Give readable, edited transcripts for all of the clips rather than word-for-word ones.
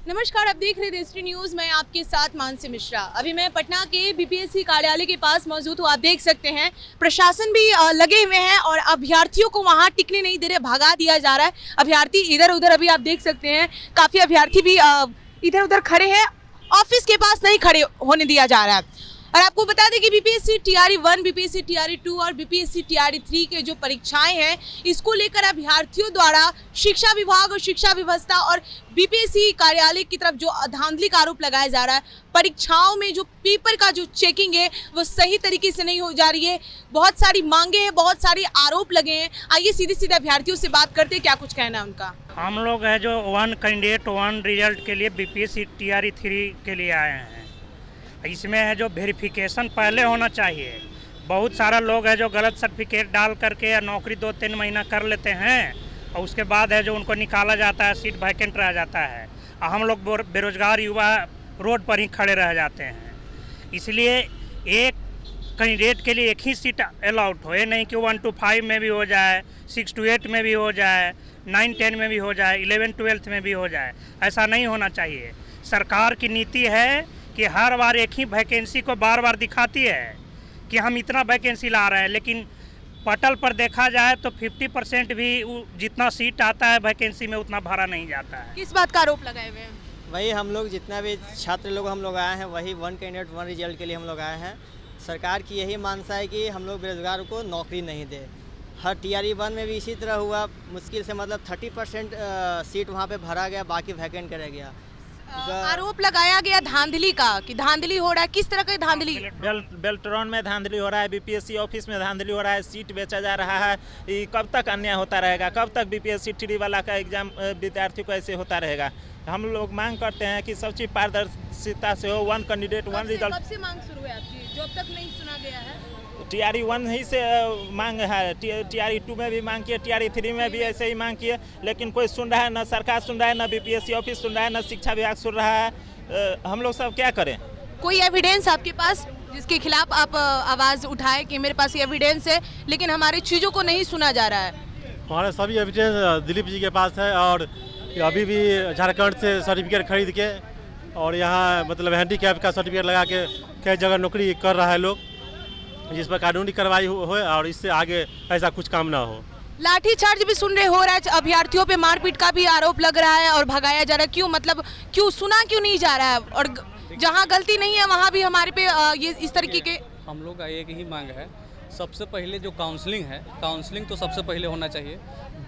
नमस्कार, आप देख रहे हैं देशरी न्यूज। मैं आपके साथ मानसी मिश्रा। अभी मैं पटना के बीपीएससी कार्यालय के पास मौजूद हूँ। आप देख सकते हैं प्रशासन भी लगे हुए हैं और अभ्यर्थियों को वहाँ टिकने नहीं दे रहे, भगा दिया जा रहा है। अभ्यर्थी इधर उधर, अभी आप देख सकते हैं काफी अभ्यर्थी भी इधर उधर खड़े हैं, ऑफिस के पास नहीं खड़े होने दिया जा रहा है। और आपको बता दें कि बीपीएससी टीआरई 1, बीपीएससी टीआरई 2 और बीपीएससी टीआरई 3 के जो परीक्षाएं हैं, इसको लेकर अभ्यर्थियों द्वारा शिक्षा विभाग और शिक्षा व्यवस्था और बीपीएससी कार्यालय की तरफ जो धांधली का आरोप लगाया जा रहा है। परीक्षाओं में जो पेपर का जो चेकिंग है वो सही तरीके से नहीं हो जा रही है। बहुत सारी मांगे हैं, बहुत सारे आरोप लगे हैं। आइए सीधे सीधे अभ्यर्थियों से बात करते हैं, क्या कुछ कहना है उनका। हम लोग है जो 1 कैंडिडेट 1 रिजल्ट के लिए बीपीएससी टीआरई 3 के लिए आए हैं। इसमें है जो वेरिफिकेशन पहले होना चाहिए। बहुत सारा लोग है जो गलत सर्टिफिकेट डाल करके या नौकरी 2-3 महीना कर लेते हैं और उसके बाद है जो उनको निकाला जाता है, सीट वैकेंट रह जाता है और हम लोग बेरोजगार युवा रोड पर ही खड़े रह जाते हैं। इसलिए एक कैंडिडेट के लिए एक ही सीट अलाउड हो, ये नहीं कि 1 to 5 में भी हो जाए, 6 to 8 में भी हो जाए, 9-10 में भी हो जाए, 11-12 में भी हो जाए। ऐसा नहीं होना चाहिए। सरकार की नीति है कि हर बार एक ही वैकेंसी को बार बार दिखाती है कि हम इतना वैकेंसी ला रहे हैं, लेकिन पटल पर देखा जाए तो 50% भी जितना सीट आता है वैकेंसी में उतना भरा नहीं जाता है। किस बात का आरोप लगाए हुए हैं? वही हम लोग जितना भी छात्र लोग हम लोग आए हैं, वही 1 कैंडिडेट 1 रिजल्ट के लिए हम लोग आए हैं। सरकार की यही मानसा है कि हम लोग बेरोजगार को नौकरी नहीं दे। हर टीआरई 1 में भी इसी तरह हुआ। मुश्किल से मतलब 30% सीट वहाँ पे भरा गया, बाकी वैकेंट कर गया। आरोप लगाया गया धांधली का, कि धांधली हो रहा है। किस तरह का धांधली? बेल्ट्रॉन में धांधली हो रहा है, बीपीएससी ऑफिस में धांधली हो रहा है, सीट बेचा जा रहा है। ये कब तक अन्याय होता रहेगा? कब तक बीपीएससी टीडी वाला का एग्जाम विद्यार्थी को ऐसे होता रहेगा? हम लोग मांग करते हैं कि सब चीज पारदर्शिता से हो। 1 कैंडिडेट 1 रिजल्ट। कब से मांग शुरू है आपकी, जो अब तक नहीं सुना गया है? टीआरई 1 ही से मांग है, टीआरई 2 में भी मांग किए, टीआरई 3 में भी ऐसे ही मांग किए, लेकिन कोई सुन रहा है? न सरकार सुन रहा है, न बीपीएससी ऑफिस सुन रहा है, न शिक्षा विभाग सुन रहा है। हम लोग सब क्या करें? कोई एविडेंस आपके पास जिसके खिलाफ आप आवाज उठाए कि मेरे पास एविडेंस है लेकिन हमारी चीजों को नहीं सुना जा रहा है? हमारे सभी एविडेंस दिलीप जी के पास है और अभी भी झारखंड से सर्टिफिकेट खरीद के और यहाँ मतलब हैंडीकैप का सर्टिफिकेट लगा के कई जगह नौकरी कर रहा है लोग, जिस पर कानूनी कार्रवाई हो और इससे आगे ऐसा कुछ काम ना हो। लाठीचार्ज भी सुन रहे हो रहा है, अभ्यर्थियों पे मारपीट का भी आरोप लग रहा है और भगाया जा रहा है। क्यों, मतलब क्यों सुना क्यों नहीं जा रहा है? और जहाँ गलती नहीं है वहाँ भी हमारे पे ये इस तरीके के। हम लोग का एक ही मांग है, सबसे पहले जो काउंसलिंग है, काउंसलिंग तो सबसे पहले होना चाहिए।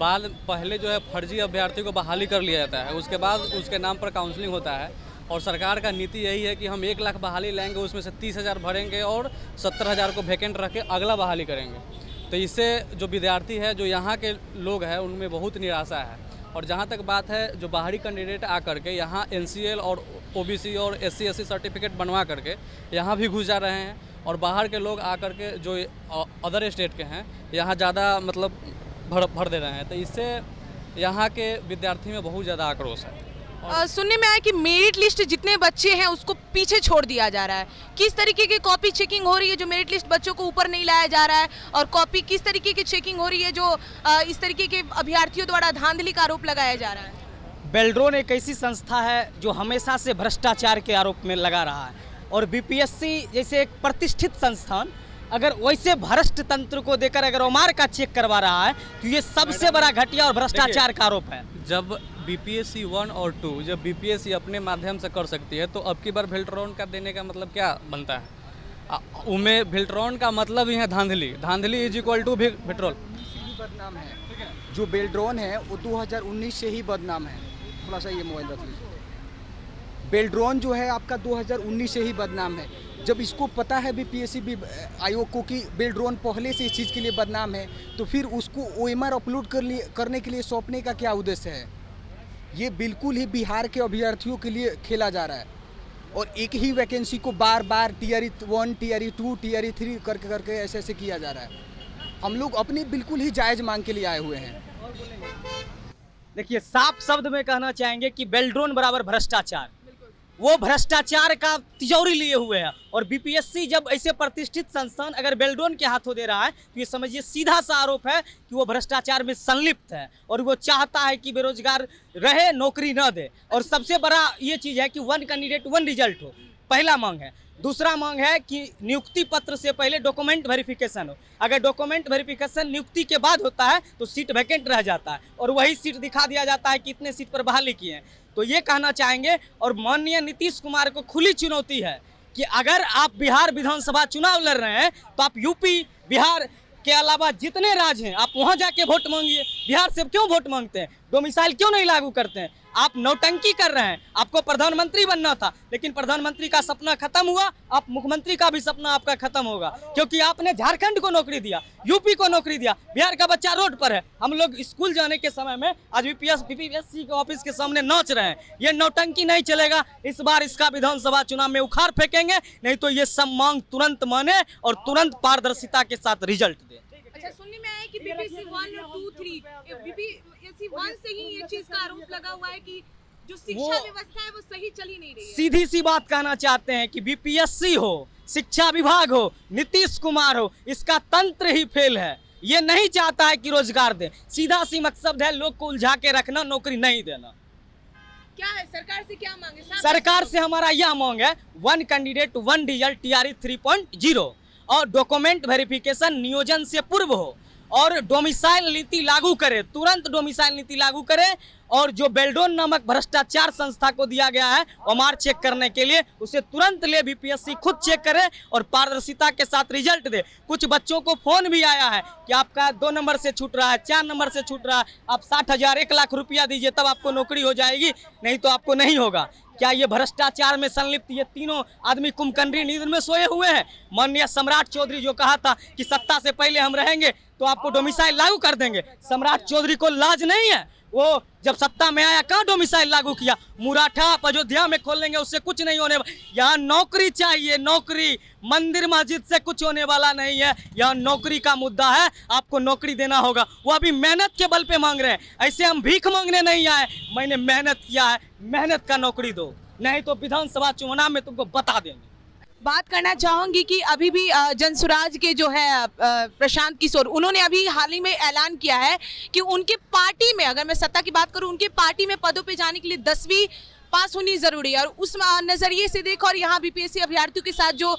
पहले जो है फर्जी अभ्यर्थी को बहाली कर लिया जाता है, उसके बाद उसके नाम पर काउंसलिंग होता है। और सरकार का नीति यही है कि हम 1 लाख बहाली लेंगे, उसमें से 30,000 भरेंगे और 70,000 को वैकेंट रख के अगला बहाली करेंगे। तो इससे जो विद्यार्थी है, जो यहाँ के लोग हैं, उनमें बहुत निराशा है। और जहाँ तक बात है, जो बाहरी कैंडिडेट आकर के यहाँ एनसीएल और ओबीसी और एससी/एसटी सर्टिफिकेट बनवा करके यहाँ भी घुस जा रहे हैं, और बाहर के लोग आकर के जो अदर स्टेट के हैं यहाँ ज़्यादा मतलब भर दे रहे हैं। तो इससे यहाँ के विद्यार्थी में बहुत ज़्यादा आक्रोश है। सुनने में आया कि मेरिट लिस्ट जितने बच्चे हैं उसको पीछे छोड़ दिया जा रहा है। किस तरीके की कॉपी चेकिंग हो रही है जो मेरिट लिस्ट बच्चों को ऊपर नहीं लाया जा रहा है, और कॉपी किस तरीके की चेकिंग हो रही है जो इस तरीके के अभ्यर्थियों द्वारा धांधली का आरोप लगाया जा रहा है? बेल्ट्रॉन एक ऐसी संस्था है जो हमेशा से भ्रष्टाचार के आरोप में लगा रहा है, और बीपीएससी जैसे एक प्रतिष्ठित संस्थान अगर वैसे भ्रष्ट तंत्र को देकर अगर ओमार का चेक करवा रहा है तो ये सबसे बड़ा घटिया और भ्रष्टाचार का आरोप है। जब बीपीएससी 1 और 2 जब बीपीएससी अपने माध्यम से कर सकती है, तो अब की बार बेल्ट्रॉन का देने का मतलब क्या बनता है? उनमें बेल्ट्रॉन का मतलब ही है धांधली। धांधली इज इक्वल टू पेट्रोल। बदनाम है, जो बेल्ट्रॉन है वो 2019 से ही बदनाम है। थोड़ा सा ये मोबाइल रख लीजिए। बेल्ट्रॉन जो है आपका 2019 से ही बदनाम है। जब इसको पता है बीपीएससी आयोग को कि बेल्ट्रॉन पहले से इस चीज़ के लिए बदनाम है, तो फिर उसको ओएमआर अपलोड करने के लिए सौंपने का क्या उद्देश्य है? ये बिल्कुल ही बिहार के अभ्यर्थियों के लिए खेला जा रहा है, और एक ही वैकेंसी को बार बार टीआरई 1, टीआरई 2, टीआरई 3 करके ऐसे ऐसे किया जा रहा है। हम लोग अपनी बिल्कुल ही जायज़ मांग के लिए आए हुए हैं। देखिए, साफ शब्द में कहना चाहेंगे कि बेल्ट्रॉन बराबर भ्रष्टाचार। वो भ्रष्टाचार का तिजोरी लिए हुए हैं। और बीपीएससी जब ऐसे प्रतिष्ठित संस्थान अगर बेल्ड्रोन के हाथों दे रहा है तो ये समझिए सीधा सा आरोप है कि वो भ्रष्टाचार में संलिप्त है और वो चाहता है कि बेरोजगार रहे, नौकरी न दे। और सबसे बड़ा ये चीज़ है कि 1 कैंडिडेट 1 रिजल्ट हो, पहला मांग है। दूसरा मांग है कि नियुक्ति पत्र से पहले डॉक्यूमेंट वेरिफिकेशन हो। अगर डॉक्यूमेंट वेरिफिकेशन नियुक्ति के बाद होता है तो सीट वैकेंट रह जाता है और वही सीट दिखा दिया जाता है कि इतने सीट पर बहाली किए हैं। तो ये कहना चाहेंगे और माननीय नीतीश कुमार को खुली चुनौती है कि अगर आप बिहार विधानसभा चुनाव लड़ रहे हैं तो आप यूपी, बिहार के अलावा जितने राज्य हैं आप वहाँ जाके वोट मांगिए। बिहार से क्यों वोट मांगते हैं? डोमिसाइल क्यों नहीं लागू करते हैं? आप नौटंकी कर रहे हैं। आपको प्रधानमंत्री बनना था लेकिन प्रधानमंत्री का सपना खत्म हुआ, आप मुख्यमंत्री का भी सपना आपका खत्म होगा, क्योंकि आपने झारखंड को नौकरी दिया, यूपी को नौकरी दिया, बिहार का बच्चा रोड पर है। हम लोग स्कूल जाने के समय में आज बीपीएससी के ऑफिस के सामने नाच रहे हैं। ये नौटंकी नहीं चलेगा। इस बार इसका विधानसभा चुनाव में उखाड़ फेंकेंगे, नहीं तो ये सब मांग तुरंत माने और तुरंत पारदर्शिता के साथ रिजल्ट दे। अच्छा, सुनने में आया कि बीपीएससी 1 और 2, 3 बीपीएससी 1 से ही ये चीज का आरोप लगा हुआ है कि जो शिक्षा व्यवस्था है वो सही चल ही नहीं रही है। सीधी सी बात कहना चाहते हैं कि बीपीएससी हो, शिक्षा विभाग हो, नीतीश कुमार हो, इसका तंत्र ही फेल है। ये नहीं चाहता है कि रोजगार दे। सीधा सी मकसद है लोग को उलझा के रखना, नौकरी नहीं देना। क्या है सरकार से क्या मांगे? सरकार से हमारा यह मांग है 1 कैंडिडेट 1 रिजल्ट TRE 3.0 और डॉक्यूमेंट वेरिफिकेशन नियोजन से पूर्व हो और डोमिसाइल नीति लागू करे, तुरंत डोमिसाइल नीति लागू करे। और जो बेल्ड्रोन नामक भ्रष्टाचार संस्था को दिया गया है ओमार चेक करने के लिए, उसे तुरंत ले बीपीएससी खुद चेक करे और पारदर्शिता के साथ रिजल्ट दे। कुछ बच्चों को फोन भी आया है कि आपका 2 नंबर से छूट रहा है, 4 नंबर से छूट रहा है, आप 60,000 1 लाख रुपया दीजिए तब आपको नौकरी हो जाएगी, नहीं तो आपको नहीं होगा। क्या ये भ्रष्टाचार में संलिप्त ये तीनों आदमी कुंभकर्णी नींद में सोए हुए हैं? माननीय सम्राट चौधरी जो कहा था कि सत्ता से पहले हम रहेंगे तो आपको डोमिसाइल लागू कर देंगे, सम्राट चौधरी को लाज नहीं है? वो जब सत्ता में आया कहाँ डोमिसाइल लागू किया? मुराठा आप अयोध्या में खोल लेंगे, उससे कुछ नहीं होने। यहाँ नौकरी चाहिए, नौकरी। मंदिर मस्जिद से कुछ होने वाला नहीं है। यहाँ नौकरी का मुद्दा है, आपको नौकरी देना होगा। वो अभी मेहनत के बल पे मांग रहे हैं। ऐसे हम भीख मांगने नहीं आए, मैंने मेहनत किया है, मेहनत का नौकरी दो, नहीं तो विधानसभा चुनाव में तुमको बता देंगे। बात करना चाहूंगी कि अभी भी जनसुराज के जो है प्रशांत किशोर, उन्होंने अभी हाल ही में ऐलान किया है कि उनके पार्टी में, अगर मैं सत्ता की बात करूं, उनके पार्टी में पदों पे जाने के लिए 10वीं पास होनी जरूरी है। और उस नजरिए से देखो, और यहाँ बीपीएससी अभ्यर्थियों के साथ जो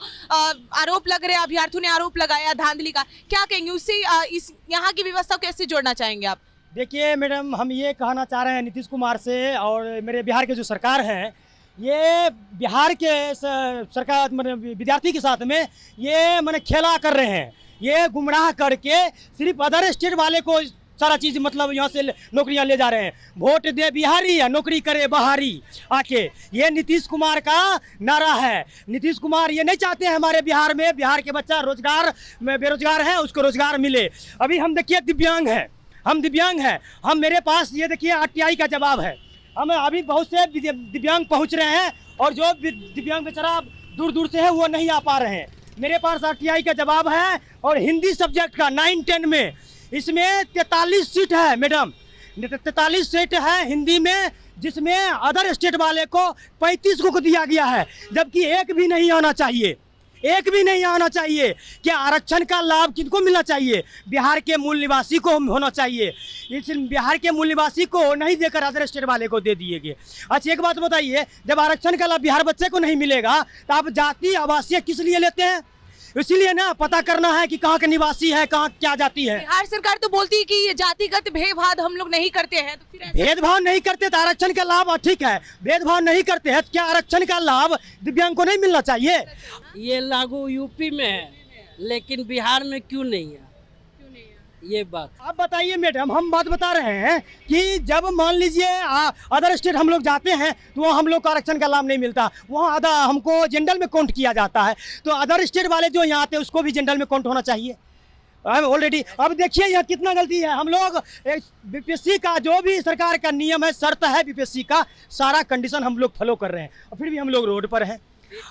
आरोप लग रहे हैं, अभ्यर्थियों ने आरोप लगाया धांधली का, क्या कहेंगे उससे? इस यहाँ की व्यवस्था को कैसे जोड़ना चाहेंगे आप? देखिए मैडम, हम ये कहना चाह रहे हैं नीतीश कुमार से और मेरे बिहार के जो सरकार हैं, ये बिहार के सरकार विद्यार्थी के साथ में ये मैंने खेला कर रहे हैं। ये गुमराह करके सिर्फ अदर स्टेट वाले को सारा चीज़ मतलब यहाँ से नौकरियाँ ले जा रहे हैं। वोट दे बिहारी या नौकरी करे बाहरी आके, ये नीतीश कुमार का नारा है। नीतीश कुमार ये नहीं चाहते हैं हमारे बिहार में बिहार के बच्चा रोजगार में बेरोजगार है उसको रोजगार मिले। अभी हम देखिए दिव्यांग हैं, हम दिव्यांग हैं, हम मेरे पास ये देखिए RTI का जवाब है। हम अभी बहुत से दिव्यांग पहुंच रहे हैं और जो दिव्यांग बेचारा दूर दूर से है वो नहीं आ पा रहे हैं। मेरे पास RTI का जवाब है और हिंदी सब्जेक्ट का 9-10 में इसमें 43 सीट है मैडम, 43 सीट है हिंदी में, जिसमें अदर स्टेट वाले को 35 को दिया गया है, जबकि एक भी नहीं आना चाहिए, एक भी नहीं आना चाहिए। क्या आरक्षण का लाभ किनको मिलना चाहिए? बिहार के मूल निवासी को होना चाहिए। इस बिहार के मूल निवासी को नहीं देकर अदर स्टेट वाले को दे दिए गए। अच्छा एक बात बताइए, जब आरक्षण का लाभ बिहार बच्चे को नहीं मिलेगा तो आप जाति आवासीय किस लिए लेते हैं? इसीलिए ना पता करना है कि कहाँ के निवासी है, कहाँ क्या जाति है। बिहार सरकार तो बोलती है कि ये जातिगत भेदभाव हम लोग नहीं करते हैं, तो फिर भेदभाव नहीं करते तो आरक्षण का लाभ ठीक है, भेदभाव नहीं करते हैं तो क्या आरक्षण का लाभ दिव्यांग को नहीं मिलना चाहिए? ये लागू यूपी में है लेकिन बिहार में क्यों नहीं है? ये बात आप बताइए मैडम, हम बात बता रहे हैं कि जब मान लीजिए अदर स्टेट हम लोग जाते हैं तो वहाँ हम लोग को आरक्षण का लाभ नहीं मिलता, वहाँ आधा हमको जनरल में काउंट किया जाता है। तो अदर स्टेट वाले जो यहाँ आते हैं उसको भी जनरल में काउंट होना चाहिए ऑलरेडी। अब देखिए यहाँ कितना गलती है। हम लोग बीपीएससी का जो भी सरकार का नियम है, शर्त है बीपीएससी का, सारा कंडीशन हम लोग फॉलो कर रहे हैं और फिर भी हम लोग रोड पर हैं।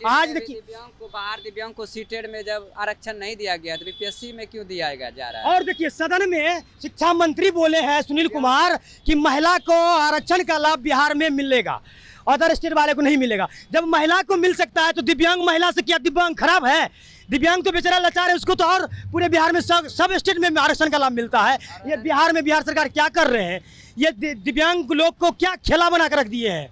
आज देखिए दिव्यांग को, बाहर दिव्यांग को सीटेड में जब आरक्षण नहीं दिया गया तो बीपीएससी में क्यों दिया जा रहा है? और देखिए सदन में शिक्षा मंत्री बोले हैं सुनील कुमार कि महिला को आरक्षण का लाभ बिहार में मिलेगा, अदर स्टेट वाले को नहीं मिलेगा। जब महिला को मिल सकता है तो दिव्यांग महिला से क्या दिव्यांग खराब है? दिव्यांग तो बेचारा लाचार है, उसको तो और पूरे बिहार में सब स्टेट में आरक्षण का लाभ मिलता है। ये बिहार में बिहार सरकार क्या कर रहे हैं? ये दिव्यांग लोग को क्या खेला बना कर रख दिए हैं।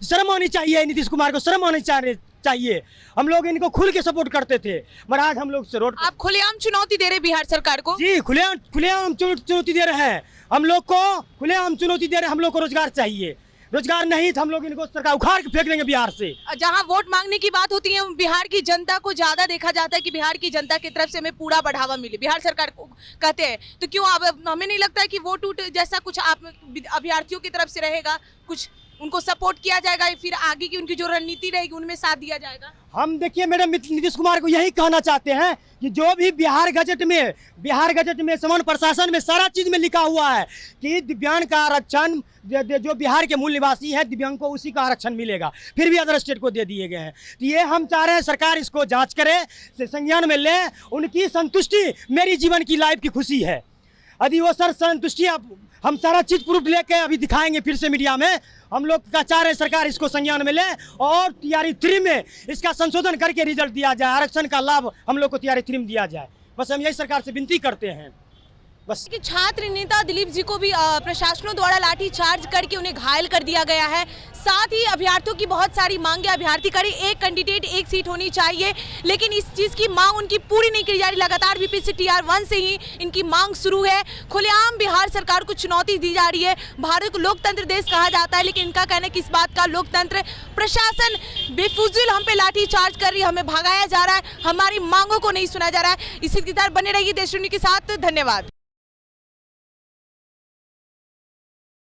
शर्म होनी चाहिए नीतीश कुमार को, शर्म होनी चाहिए। हम लोग इनको खुल के सपोर्ट करते थे, मगर आज हम लोग रोड। आप खुलेआम चुनौती दे रहे बिहार सरकार को? जी, खुलेआम चुनौती दे रहे हैं। हम लोग को खुलेआम चुनौती दे रहे हैं। हम लोग को रोजगार चाहिए, रोजगार नहीं तो हम लोग इनको सरकार उखाड़ के फेंक देंगे बिहार से। जहां वोट मांगने की बात होती है बिहार की जनता को ज्यादा देखा जाता है कि बिहार की जनता की तरफ से हमें पूरा बढ़ावा मिले, बिहार सरकार को कहते हैं। तो क्यों अब हमें नहीं लगता है कि वोट उठ जैसा कुछ आप अभ्यर्थियों की तरफ से रहेगा, कुछ उनको सपोर्ट किया जाएगा, फिर आगे की उनकी जो रणनीति रहेगी उनमें साथ दिया जाएगा? हम देखिए मैडम, नीतीश कुमार को यही कहना चाहते हैं कि जो भी बिहार गजट में समान प्रशासन में सारा चीज में लिखा हुआ है कि दिव्यांग का आरक्षण जो बिहार के मूल निवासी है दिव्यांग को उसी का आरक्षण मिलेगा, फिर भी अदर स्टेट को दे दिए गए हैं। तो ये हम चाह रहे हैं सरकार इसको जांच करे, संज्ञान में ले। उनकी संतुष्टि मेरी जीवन की लाइफ की खुशी है। यदि वो सर संतुष्टि हम सारा चीज प्रूफ लेके अभी दिखाएंगे फिर से मीडिया में। हम लोग का चाह रहे हैं सरकार इसको संज्ञान में ले और TRE 3 में इसका संशोधन करके रिजल्ट दिया जाए, आरक्षण का लाभ हम लोग को TRE 3 में दिया जाए। बस हम यही सरकार से विनती करते हैं। बस कि छात्र नेता दिलीप जी को भी प्रशासनों द्वारा लाठी चार्ज करके उन्हें घायल कर दिया गया है। साथ ही अभ्यर्थियों की बहुत सारी मांगे अभ्यर्थी करें, एक कैंडिडेट एक सीट होनी चाहिए, लेकिन इस चीज़ की मांग उनकी पूरी नहीं की जा रही। लगातार BPSC TR 1 से ही इनकी मांग शुरू है। खुलेआम बिहार सरकार को चुनौती दी जा रही है। भारत को लोकतंत्र देश कहा जाता है, लेकिन इनका कहना है कि इस बात का लोकतंत्र प्रशासन बेफुजिल हम पे लाठी चार्ज कर रही है, हमें भगाया जा रहा है, हमारी मांगों को नहीं सुना जा रहा है। इसी की तरह बने रहिए देशवाहिनी के साथ। धन्यवाद।